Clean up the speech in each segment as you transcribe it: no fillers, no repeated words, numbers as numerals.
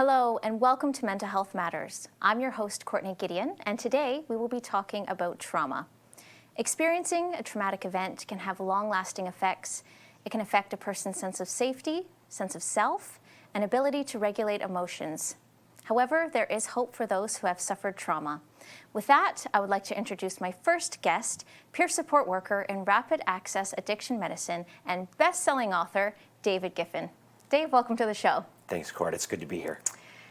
Hello and welcome to Mental Health Matters. I'm your host, Courtney Gedeon, and today we will be talking about trauma. Experiencing a traumatic event can have long-lasting effects. It can affect a person's sense of safety, sense of self, and ability to regulate emotions. However, there is hope for those who have suffered trauma. With that, I would like to introduce my first guest, peer support worker in rapid access addiction medicine and best-selling author, David Giffen. Dave, welcome to the show. Thanks, Court. It's good to be here.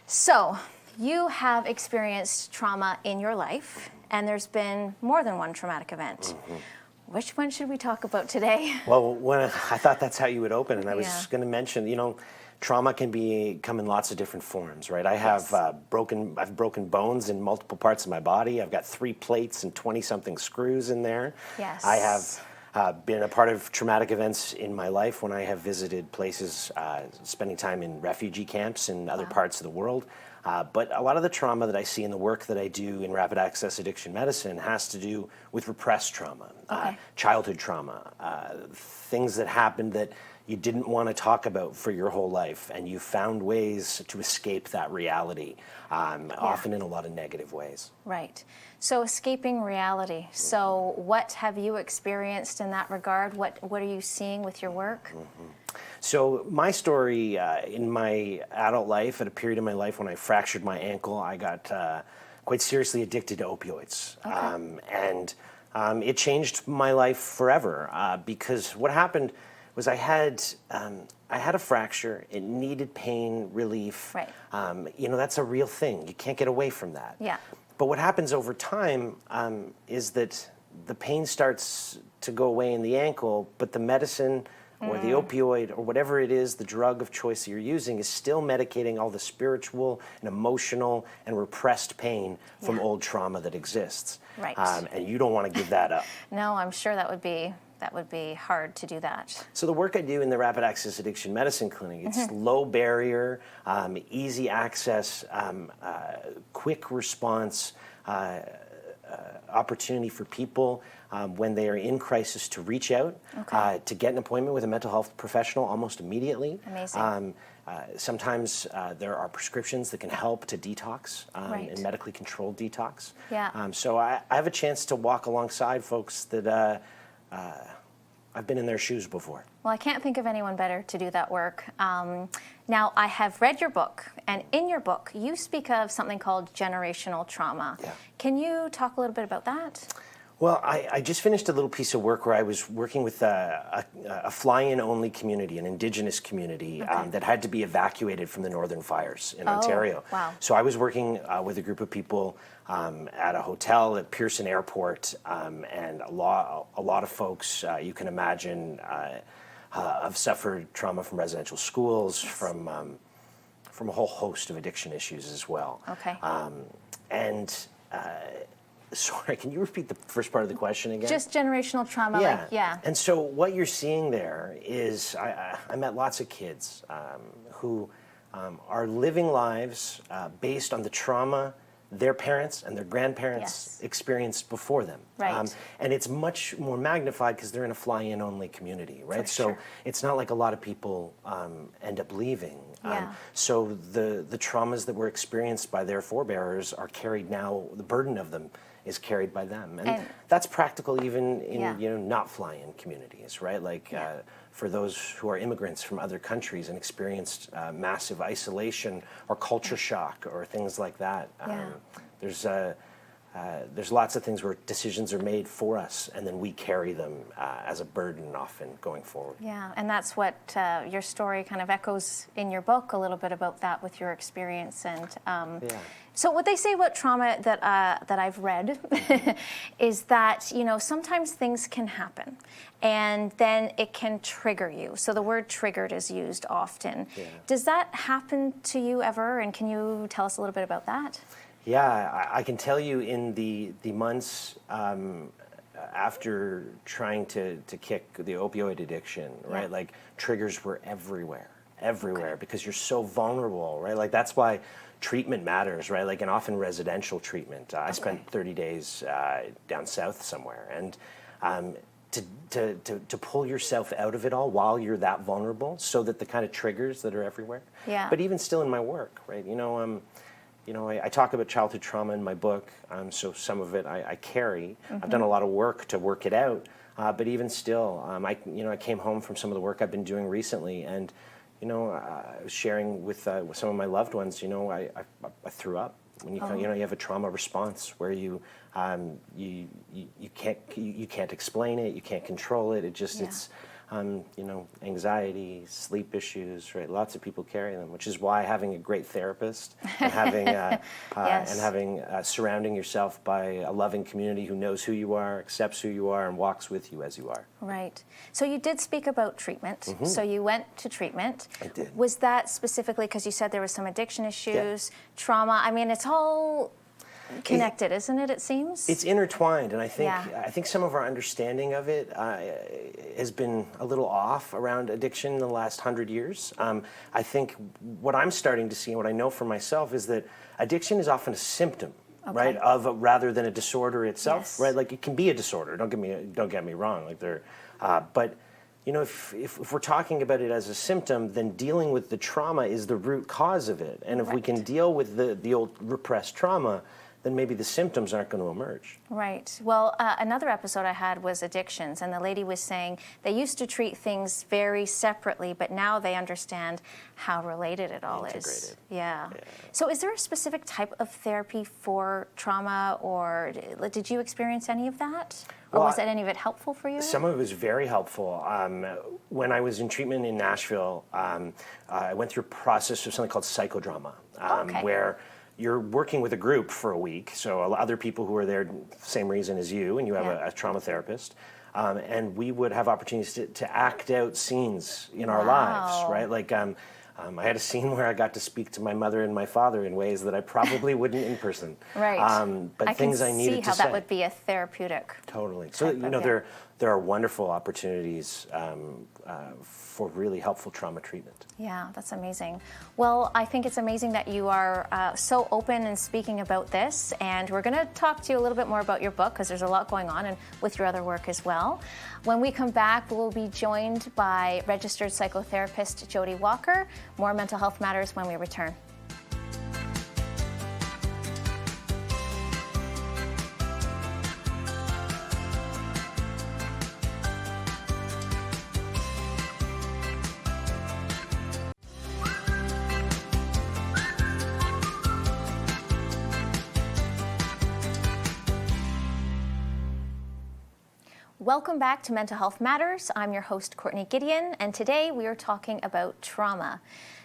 So, you have experienced trauma in your life, and there's been more than one traumatic event. Mm-hmm. Which one should we talk about today? Well, I thought that's how you would open, and I was going to mention, trauma can come in lots of different forms, right? I've broken bones in multiple parts of my body. I've got 3 plates and 20-something screws in there. Yes. I have been a part of traumatic events in my life when I have visited places, spending time in refugee camps in other parts of the world. But a lot of the trauma that I see in the work that I do in rapid access addiction medicine has to do with repressed trauma, childhood trauma, things that happened that you didn't want to talk about for your whole life, and you found ways to escape that reality, often in a lot of negative ways. Right. So escaping reality. Mm-hmm. So what have you experienced in that regard? What are you seeing with your work? Mm-hmm. So my story in my adult life, at a period in my life when I fractured my ankle, I got quite seriously addicted to opioids. And it changed my life forever because what happened was I had a fracture. It needed pain relief. Right. That's a real thing. You can't get away from that. Yeah. But what happens over time is that the pain starts to go away in the ankle, but the medicine or the opioid or whatever it is, the drug of choice that you're using, is still medicating all the spiritual and emotional and repressed pain from old trauma that exists. Right. And you don't want to give that up. No, I'm sure that would be hard to do that. So the work I do in the Rapid Access Addiction Medicine Clinic, it's low barrier, easy access, quick response, opportunity for people when they are in crisis to reach out, to get an appointment with a mental health professional almost immediately. Amazing. Sometimes there are prescriptions that can help to detox, and medically controlled detox. Yeah. So I have a chance to walk alongside folks that I've been in their shoes before. Well, I can't think of anyone better to do that work. Now, I have read your book, and in your book, you speak of something called generational trauma. Yeah. Can you talk a little bit about that? Well, I just finished a little piece of work where I was working with a fly-in only community, an Indigenous community that had to be evacuated from the northern fires in Ontario. Wow. So I was working with a group of people at a hotel at Pearson Airport, and a lot of folks you can imagine have suffered trauma from residential schools, from a whole host of addiction issues as well. Okay. Sorry, can you repeat the first part of the question again? Just generational trauma. Yeah. And so what you're seeing there is I met lots of kids who are living lives based on the trauma their parents and their grandparents experienced before them. Right. And it's much more magnified because they're in a fly-in only community, right? So it's not like a lot of people end up leaving. So the traumas that were experienced by their forebearers are carried now, the burden of them is carried by them. And that's practical even in not fly-in communities, right? Like for those who are immigrants from other countries and experienced massive isolation or culture shock or things like that. There's lots of things where decisions are made for us, and then we carry them as a burden often going forward. Yeah, and that's what your story kind of echoes in your book a little bit about that with your experience. And so what they say about trauma that I've read is that, sometimes things can happen and then it can trigger you. So the word triggered is used often. Yeah. Does that happen to you ever? And can you tell us a little bit about that? Yeah, I can tell you in the months after trying to kick the opioid addiction, right? Like triggers were everywhere because you're so vulnerable, right? Like that's why treatment matters, right? Like, and often residential treatment. I spent 30 days down south somewhere, and to pull yourself out of it all while you're that vulnerable, so that the kind of triggers that are everywhere. Yeah. But even still in my work, right? I talk about childhood trauma in my book, so some of it I carry. I've done a lot of work to work it out, but even still, I came home from some of the work I've been doing recently, and sharing with some of my loved ones. I threw up. When you you have a trauma response where you can't explain it, you can't control it. It just it's anxiety, sleep issues, right? Lots of people carry them, which is why having a great therapist and having surrounding yourself by a loving community who knows who you are, accepts who you are, and walks with you as you are. Right. So you did speak about treatment. So you went to treatment. I did. Was that specifically because you said there was some addiction issues, trauma? I mean, it's all connected, isn't it? It seems it's intertwined, and I think some of our understanding of it has been a little off around addiction in the last 100 years. I think what I'm starting to see and what I know for myself is that addiction is often a symptom, right, of rather than a disorder itself, right? Like it can be a disorder. Don't get me wrong. Like but if we're talking about it as a symptom, then dealing with the trauma is the root cause of it, and if we can deal with the old repressed trauma, then maybe the symptoms aren't going to emerge. Right. Well, another episode I had was addictions, and the lady was saying they used to treat things very separately, but now they understand how related it all is. Yeah. So is there a specific type of therapy for trauma, or did you experience any of that? Or was any of it helpful for you? Some of it was very helpful. When I was in treatment in Nashville, I went through a process of something called psychodrama, where you're working with a group for a week, so other people who are there, same reason as you, and you have a trauma therapist, and we would have opportunities to act out scenes in our lives, right? Like I had a scene where I got to speak to my mother and my father in ways that I probably wouldn't in person. Right. But things I needed to say. I can see how that would be a therapeutic. Totally. So there are wonderful opportunities for really helpful trauma treatment. Yeah, that's amazing. Well, I think it's amazing that you are so open and speaking about this, and we're going to talk to you a little bit more about your book because there's a lot going on and with your other work as well. When we come back, we'll be joined by registered psychotherapist Jody Walker. More mental health matters when we return. Welcome back to Mental Health Matters. I'm your host, Courtney Gedeon, and today we are talking about trauma.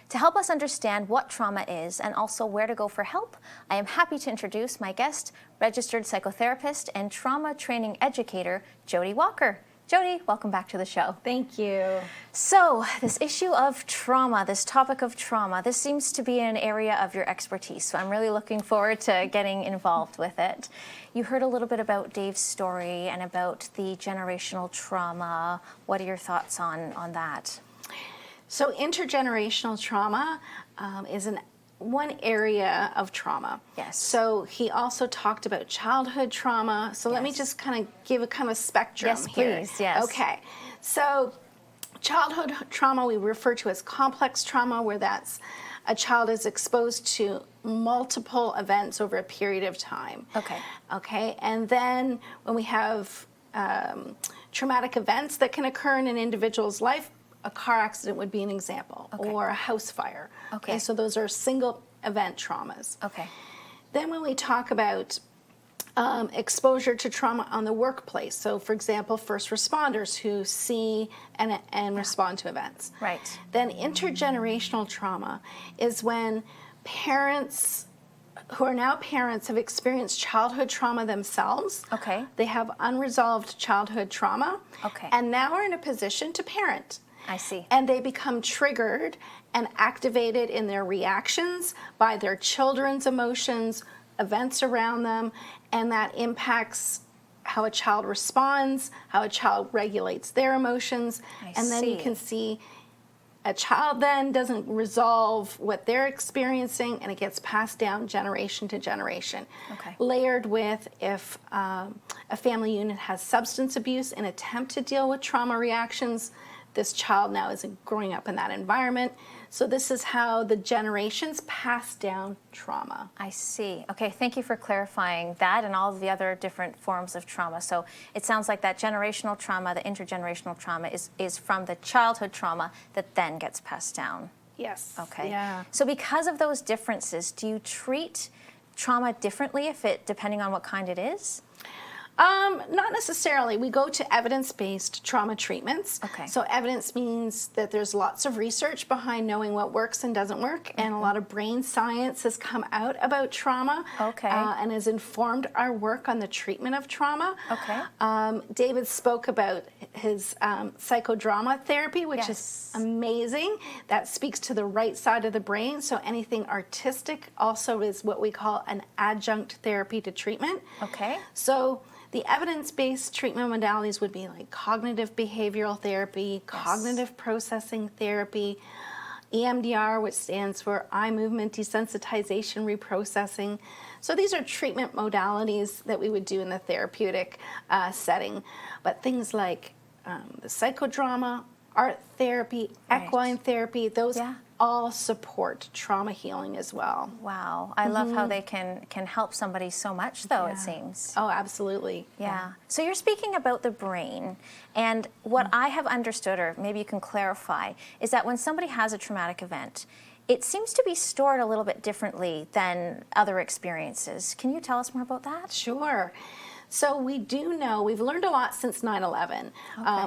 To help us understand what trauma is and also where to go for help, I am happy to introduce my guest, registered psychotherapist and trauma training educator, Jody Walker. Jody, welcome back to the show. Thank you. So, this issue of trauma, this topic of trauma, this seems to be an area of your expertise, so I'm really looking forward to getting involved with it. You heard a little bit about Dave's story and about the generational trauma. What are your thoughts on that? So, intergenerational trauma is one area of trauma. Yes. So he also talked about childhood trauma. So let me just kind of give a kind of spectrum here. Yes, please. Yes. Okay. So childhood trauma we refer to as complex trauma, where that's a child is exposed to multiple events over a period of time. Okay. Okay. And then when we have traumatic events that can occur in an individual's life, a car accident would be an example, or a house fire. Okay, so those are single event traumas. Okay. Then when we talk about exposure to trauma on the workplace, so for example, first responders who see and respond to events. Right. Then intergenerational trauma is when parents who are now parents have experienced childhood trauma themselves. Okay. They have unresolved childhood trauma. Okay. And now are in a position to parent. I see. And they become triggered and activated in their reactions by their children's emotions, events around them, and that impacts how a child responds, how a child regulates their emotions. And then you can see A child then doesn't resolve what they're experiencing, and it gets passed down generation to generation. Okay. Layered with if a family unit has substance abuse, an attempt to deal with trauma reactions, this child now is growing up in that environment. So this is how the generations pass down trauma. I see. Okay, thank you for clarifying that and all of the other different forms of trauma. So it sounds like that generational trauma, the intergenerational trauma, is from the childhood trauma that then gets passed down. Yes. Okay. Yeah. So because of those differences, do you treat trauma differently depending on what kind it is? Not necessarily. We go to evidence-based trauma treatments. Okay. So evidence means that there's lots of research behind knowing what works and doesn't work, and a lot of brain science has come out about trauma. Okay. And has informed our work on the treatment of trauma. Okay. David spoke about his psychodrama therapy, which Yes. is amazing. That speaks to the right side of the brain. So anything artistic also is what we call an adjunct therapy to treatment. Okay. So the evidence-based treatment modalities would be like cognitive behavioral therapy, cognitive processing therapy, EMDR, which stands for eye movement desensitization reprocessing. So these are treatment modalities that we would do in the therapeutic setting. But things like the psychodrama, art therapy, equine therapy, those all support trauma healing as well. Wow. I love how they can help somebody so much, though, it seems. Oh, absolutely. Yeah. So you're speaking about the brain, and what I have understood, or maybe you can clarify, is that when somebody has a traumatic event, it seems to be stored a little bit differently than other experiences. Can you tell us more about that? Sure. So we do know, we've learned a lot since 9/11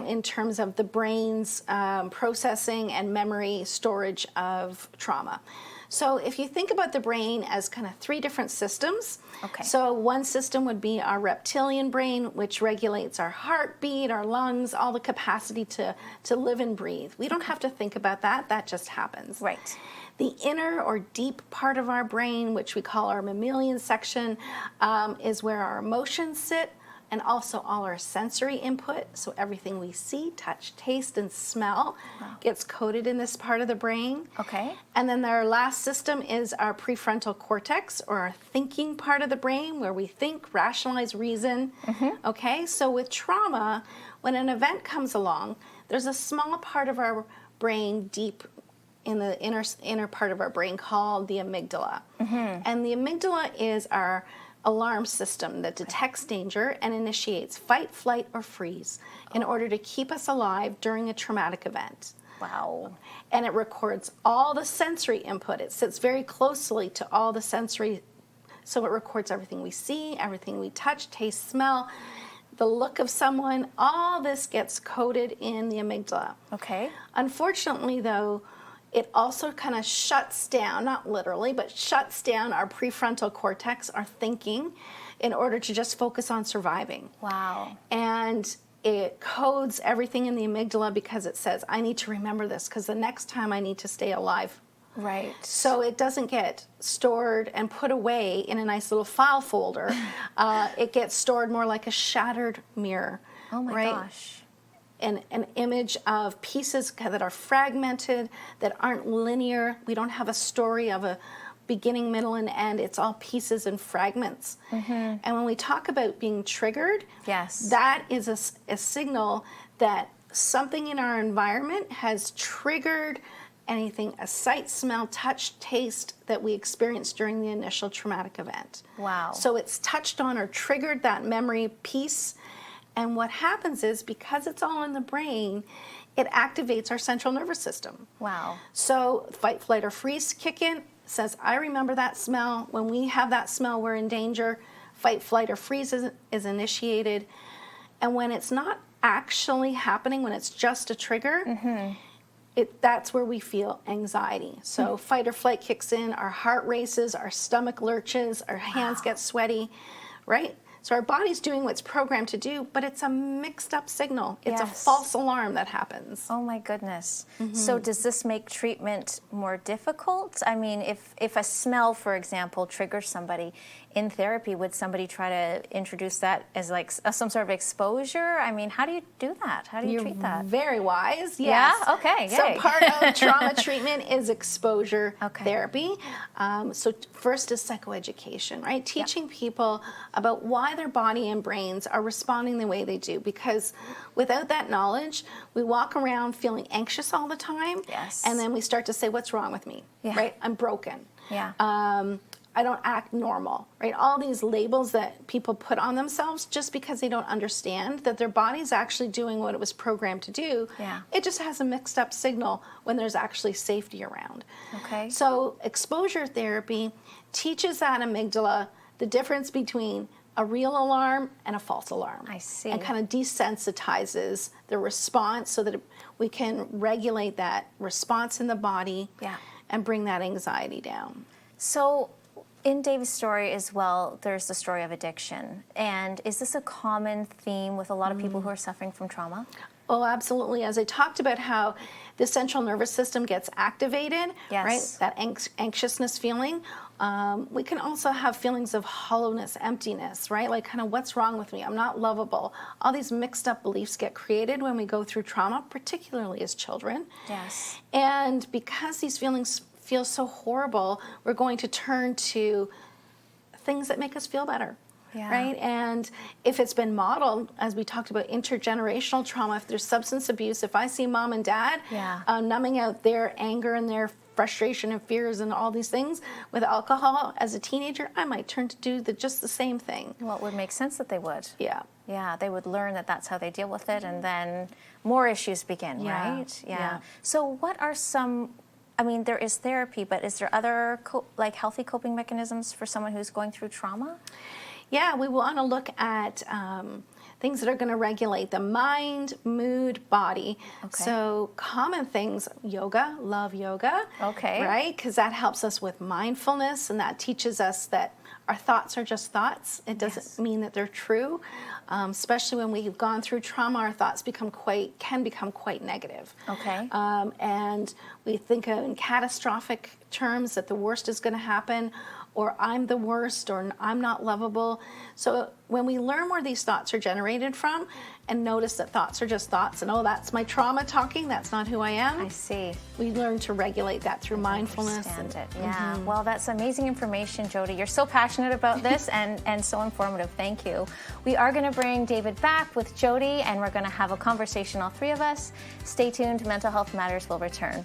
in terms of the brain's processing and memory storage of trauma. So if you think about the brain as kind of three different systems, so one system would be our reptilian brain, which regulates our heartbeat, our lungs, all the capacity to live and breathe. We don't have to think about that, that just happens. Right. The inner or deep part of our brain, which we call our mammalian section, is where our emotions sit, and also all our sensory input. So everything we see, touch, taste, and smell gets coded in this part of the brain. Okay. And then our last system is our prefrontal cortex, or our thinking part of the brain, where we think, rationalize, reason. Okay, so with trauma, when an event comes along, there's a small part of our brain deep in the inner part of our brain called the amygdala. And the amygdala is our alarm system that detects danger and initiates fight, flight, or freeze in order to keep us alive during a traumatic event. Wow. And it records all the sensory input. It sits very closely to all the sensory, so it records everything we see, everything we touch, taste, smell, the look of someone. All this gets coded in the amygdala. Okay. Unfortunately, though, it also kind of shuts down, not literally, but shuts down our prefrontal cortex, our thinking, in order to just focus on surviving. Wow. And it codes everything in the amygdala because it says, I need to remember this because the next time I need to stay alive. Right. So it doesn't get stored and put away in a nice little file folder. It gets stored more like a shattered mirror. Oh my gosh. An image of pieces that are fragmented, that aren't linear. We don't have a story of a beginning, middle, and end. It's all pieces and fragments. And when we talk about being triggered, that is a signal that something in our environment has triggered anything, a sight, smell, touch, taste that we experienced during the initial traumatic event. Wow. So it's touched on or triggered that memory piece. And what happens is, because it's all in the brain, it activates our central nervous system. Wow. So fight, flight, or freeze kick in, says, I remember that smell. When we have that smell, we're in danger. Fight, flight, or freeze is initiated. And when it's not actually happening, when it's just a trigger, that's where we feel anxiety. So fight or flight kicks in, our heart races, our stomach lurches, our hands get sweaty, right? So our body's doing what's programmed to do, but it's a mixed up signal. It's a false alarm that happens. Oh my goodness. So does this make treatment more difficult? I mean, if a smell, for example, triggers somebody, in therapy, would somebody try to introduce that as like some sort of exposure? I mean, how do you do that? How do you treat that? Very wise, yes. Yeah? Okay, So yay. part of trauma treatment is exposure Okay. therapy. So first is psychoeducation, right? Teaching people about why their body and brains are responding the way they do. Because without that knowledge, we walk around feeling anxious all the time. Yes. And then we start to say, what's wrong with me? Yeah. Right? I'm broken. Yeah. I don't act normal, right? All these labels that people put on themselves just because they don't understand that their body's actually doing what it was programmed to do. Yeah. It just has a mixed up signal when there's actually safety around. Okay. So exposure therapy teaches that amygdala the difference between a real alarm and a false alarm. I see. And kind of desensitizes the response so that we can regulate that response in the body. Yeah. And bring that anxiety down. So in Dave's story as well, there's the story of addiction. And is this a common theme with a lot of people who are suffering from trauma? Oh, absolutely. As I talked about how the central nervous system gets activated, Yes. right? That anxiousness feeling. We can also have feelings of hollowness, emptiness, right? Like kind of what's wrong with me? I'm not lovable. All these mixed up beliefs get created when we go through trauma, particularly as children. Yes. And because these feelings feel so horrible, we're going to turn to things that make us feel better. Yeah. Right? And if it's been modeled, as we talked about intergenerational trauma, if there's substance abuse, if I see mom and dad Yeah. numbing out their anger and their frustration and fears and all these things with alcohol as a teenager, I might turn to do just the same thing. Well, it would make sense that they would. Yeah. Yeah, they would learn that that's how they deal with it, and then more issues begin, Yeah. right? Yeah. So what are some, I mean, there is therapy, but is there other like healthy coping mechanisms for someone who's going through trauma? Yeah, we want to look at things that are going to regulate the mind, mood, body. Okay. So common things, yoga, love yoga. Okay. Right? Because that helps us with mindfulness, and that teaches us that our thoughts are just thoughts. It doesn't Yes. mean that they're true. Especially when we've gone through trauma, our thoughts can become quite negative. Okay. And we think in catastrophic terms that the worst is going to happen, or I'm the worst, or I'm not lovable. So when we learn where these thoughts are generated from and notice that thoughts are just thoughts and, oh, that's my trauma talking, that's not who I am, I see. we learn to regulate that through mindfulness. Understand it. Yeah. Well, that's amazing information, Jody. You're so passionate about this and so informative. Thank you. We are going to bring David back with Jody, and we're going to have a conversation, all three of us. Stay tuned. Mental Health Matters will return.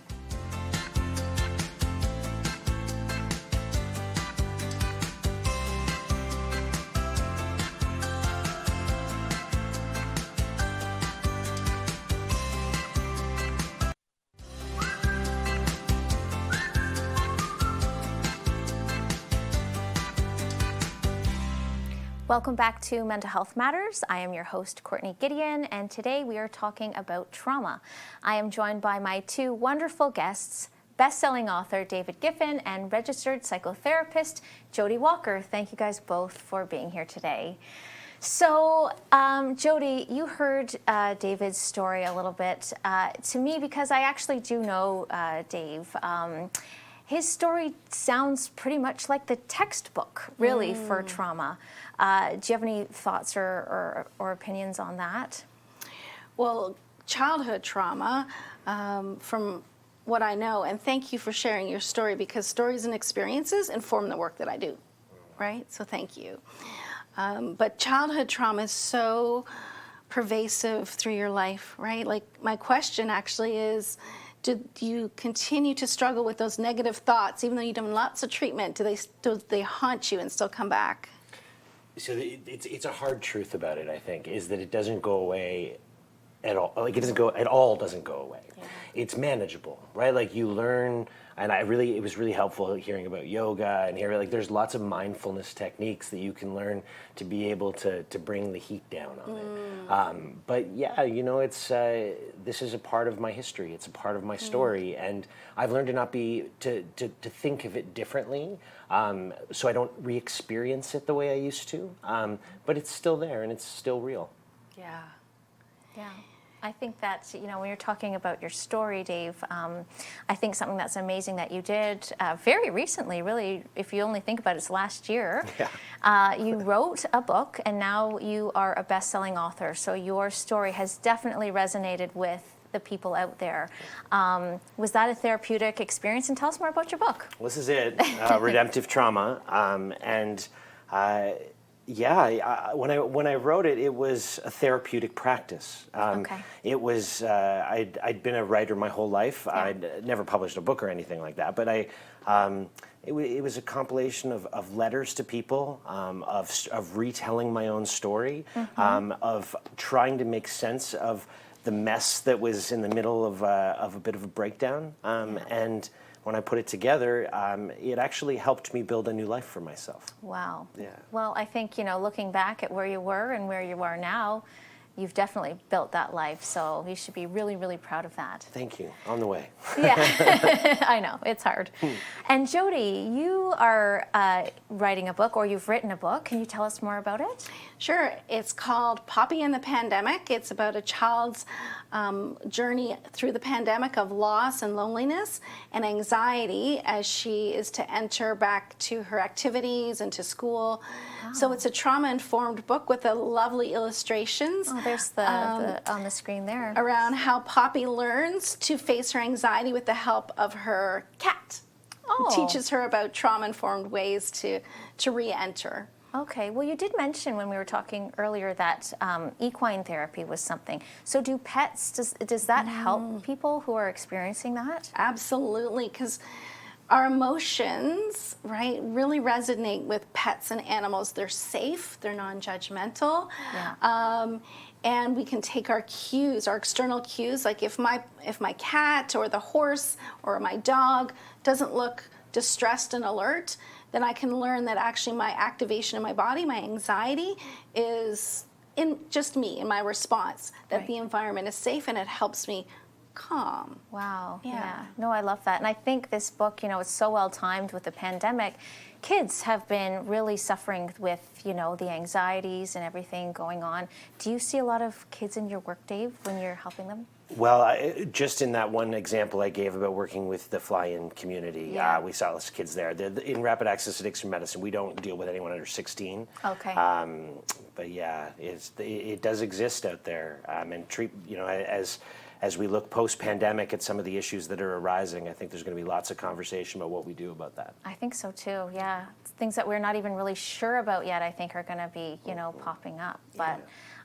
Welcome back to Mental Health Matters. I am your host, Courtney Gedeon, and today we are talking about trauma. I am joined by my two wonderful guests, best-selling author David Giffen and registered psychotherapist Jody Walker. Thank you guys both for being here today. So, Jody, you heard David's story a little bit. To me, because I actually do know Dave, his story sounds pretty much like the textbook, really, for trauma. Do you have any thoughts or opinions on that? Well, childhood trauma, from what I know, and thank you for sharing your story, because stories and experiences inform the work that I do, right? So thank you. But childhood trauma is so pervasive through your life, right? Like, my question actually is, do you continue to struggle with those negative thoughts, even though you've done lots of treatment? Do they haunt you and still come back? So it's a hard truth about it, I think, is that it doesn't go away at all. Like, it doesn't go away. Yeah. It's manageable, right? Like, you learn, and it was really helpful hearing about yoga and hearing, like, there's lots of mindfulness techniques that you can learn to be able to bring the heat down on it. But yeah, it's this is a part of my history. It's a part of my story, and I've learned to not be to think of it differently, so I don't re-experience it the way I used to. But it's still there, and it's still real. Yeah. Yeah. I think that, when you're talking about your story, Dave, I think something that's amazing that you did very recently, really, if you only think about it, it's last year. Yeah. You wrote a book, and now you are a best-selling author. So your story has definitely resonated with the people out there. Was that a therapeutic experience? And tell us more about your book. Well, this is it, redemptive trauma, when I wrote it, it was a therapeutic practice. Okay. It was I'd been a writer my whole life. Yeah. I'd never published a book or anything like that, but it was a compilation of letters to people, of retelling my own story, of trying to make sense of the mess that was in the middle of a bit of a breakdown, and when I put it together, it actually helped me build a new life for myself. Wow. Yeah. Well, I think, looking back at where you were and where you are now, you've definitely built that life. So you should be really, really proud of that. Thank you. On the way. Yeah, I know, it's hard. And Jody, you are writing a book, or you've written a book. Can you tell us more about it? Sure. It's called Poppy and the Pandemic. It's about a child's journey through the pandemic of loss and loneliness and anxiety as she is to enter back to her activities and to school. Wow. So it's a trauma-informed book with lovely illustrations. Oh, there's the on the screen there. Around how Poppy learns to face her anxiety with the help of her cat. Oh. It teaches her about trauma-informed ways to re-enter. Okay, well, you did mention when we were talking earlier that equine therapy was something. So do pets, does that help people who are experiencing that? Absolutely, because our emotions, right, really resonate with pets and animals. They're safe, they're non-judgmental, and we can take our cues, our external cues, like if my cat or the horse or my dog doesn't look distressed and alert, then I can learn that actually my activation in my body, my anxiety, is in just me, in my response, that the environment is safe and it helps me calm. Wow. Yeah. No, I love that. And I think this book, it's so well timed with the pandemic. Kids have been really suffering with, the anxieties and everything going on. Do you see a lot of kids in your work, Dave, when you're helping them? Well, just in that one example I gave about working with the fly-in community, we saw lots of kids there. In rapid access addiction medicine, we don't deal with anyone under 16. Okay. But yeah, it does exist out there, and treat as we look post-pandemic at some of the issues that are arising, I think there's going to be lots of conversation about what we do about that. I think so too. Yeah, things that we're not even really sure about yet, I think, are going to be popping up. But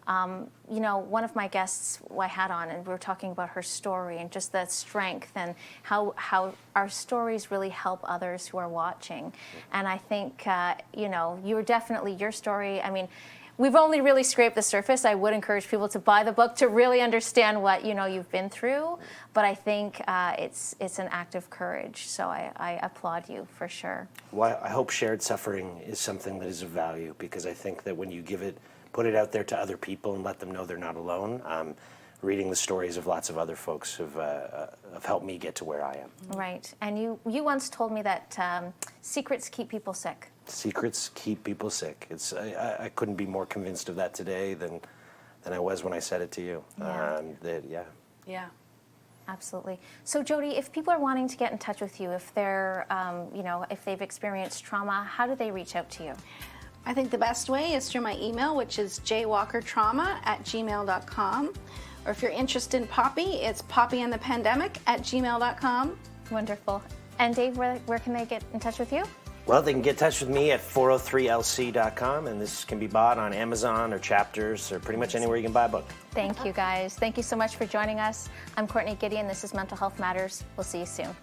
one of my guests I had on, and we were talking about her story and just the strength and how our stories really help others who are watching. And I think, you're definitely, your story, I mean, we've only really scraped the surface. I would encourage people to buy the book to really understand what, you've been through. But I think it's an act of courage. So I applaud you for sure. Well, I hope shared suffering is something that is of value, because I think that when you put it out there to other people and let them know they're not alone. Reading the stories of lots of other folks have helped me get to where I am. Right. And you once told me that secrets keep people sick. Secrets keep people sick. I couldn't be more convinced of that today than I was when I said it to you. Yeah. Yeah. Absolutely. So Jody, if people are wanting to get in touch with you, if they're, if they've experienced trauma, how do they reach out to you? I think the best way is through my email, which is jwalkertrauma@gmail.com. Or if you're interested in Poppy, it's poppyandthepandemic@gmail.com. Wonderful. And Dave, where can they get in touch with you? Well, they can get in touch with me at 403lc.com, and this can be bought on Amazon or Chapters or pretty much anywhere you can buy a book. Thank you, guys. Thank you so much for joining us. I'm Courtney Gedeon. This is Mental Health Matters. We'll see you soon.